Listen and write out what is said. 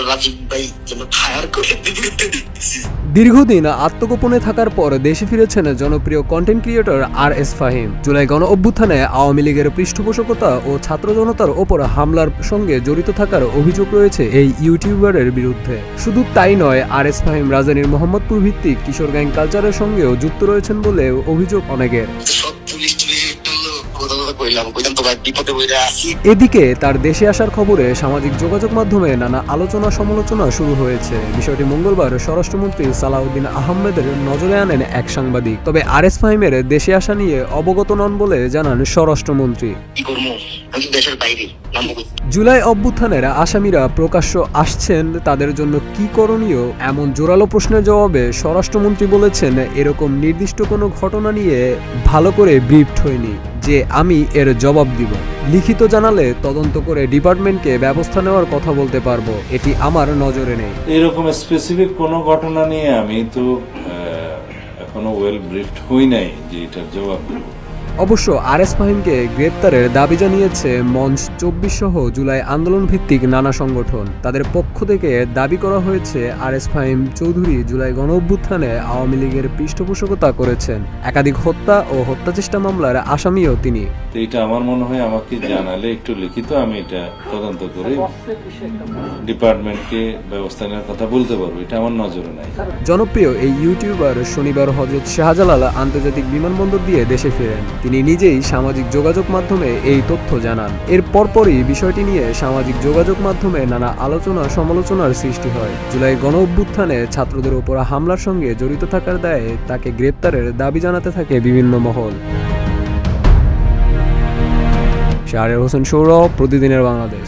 রাজীব ভাই যেন ফায়ার করে দিয়েছি। দীর্ঘদিন আত্মগোপনে থাকার পর দেশে ফিরেছেন জনপ্রিয় content creator RS Fahim. July গণ অভ্যুত্থানে আওয়ামী লীগের পৃষ্ঠপোষকতা ও ছাত্র জনতার ওপর হামলার সঙ্গে জড়িত থাকার অভিযোগ রয়েছে এই ইউটিউবারের বিরুদ্ধে। শুধু তাই নয়, RS ফাহিম রাজধানীর মোহাম্মদপুর ভিত্তিক কিশোর গ্যাং কালচারের সঙ্গেও যুক্ত রয়েছেন বলে অভিযোগ অনেকের। সব পুলিশ কইলাম তো ভাই বিপদে বইরা আছি। এদিকে তার দেশে আসার খবরে সামাজিক যোগাযোগ মাধ্যমে নানা আলোচনা সমালোচনা শুরু হয়েছে। বিষয়টি মঙ্গলবার স্বরাষ্ট্রমন্ত্রী সালাউদ্দিন আহমেদের নজরে আনেন এক সাংবাদিক। তবে RS ফাহিমের দেশে আসা নিয়ে অবগত নন বলে জানান স্বরাষ্ট্রমন্ত্রী। কি করবো, আমি দেশের বাইরে নাম। জুলাই অভ্যুত্থানের আসামিরা প্রকাশ্য আসছেন, তাদের জন্য কি করণীয় এমন জোরালো প্রশ্নের জবাবে স্বরাষ্ট্রমন্ত্রী বলেছেন, এরকম নির্দিষ্ট কোনো ঘটনা নিয়ে ভালো করে ব্রিফড হয়নি যে আমি এর জবাব দিব। লিখিত জানালে তদন্ত করে ডিপার্টমেন্টকে ব্যবস্থা নেওয়ার কথা বলতে পারবো, এটি আমার নজরে নেই। এরকম স্পেসিফিক কোনো ঘটনা নিয়ে আমি তো এখনো ওয়েল ব্রিফড হই নাই যে এটার জবাব দেব। অবশ্য RS ফাহিমকে গ্রেপ্তারের দাবি জানিয়েছে মঞ্চ 24 সহ জুলাই আন্দোলন ভিত্তিক নানা সংগঠন। তাদের পক্ষ থেকে দাবি করা হয়েছে RS ফাহিম চৌধুরী জুলাই গণ অভ্যুত্থানে আওয়ামী লীগের পৃষ্ঠপোষকতা করেছেন। একাধিক হত্যা ও হত্যাচেষ্টা মামলার আসামিও তিনি। তো এটা আমার মনে হয় আমাকে জানালে একটু লিখিত আমি এটা তদন্ত করে ডিপার্টমেন্টকে ব্যবস্থা নেওয়ার কথা বলতে পারবো, এটা আমার নজরে নাই। জনপ্রিয় এই ইউটিউবার শনিবার হযরত শাহজালাল আন্তর্জাতিক বিমানবন্দর দিয়ে দেশে ফেরেন। তিনি নিজেই সামাজিক যোগাযোগ মাধ্যমে এই তথ্য জানান। এর পরপরই বিষয়টি নিয়ে সামাজিক যোগাযোগ মাধ্যমে নানা আলোচনা সমালোচনার সৃষ্টি হয়। জুলাই গণ অভ্যুত্থানে ছাত্রদের উপর হামলার সঙ্গে জড়িত থাকার দায়ে তাকে গ্রেপ্তারের দাবি জানাতে থাকে বিভিন্ন মহল। শাহরিয়ার হোসেন সৌরভ, প্রতিদিনের বাংলাদেশ।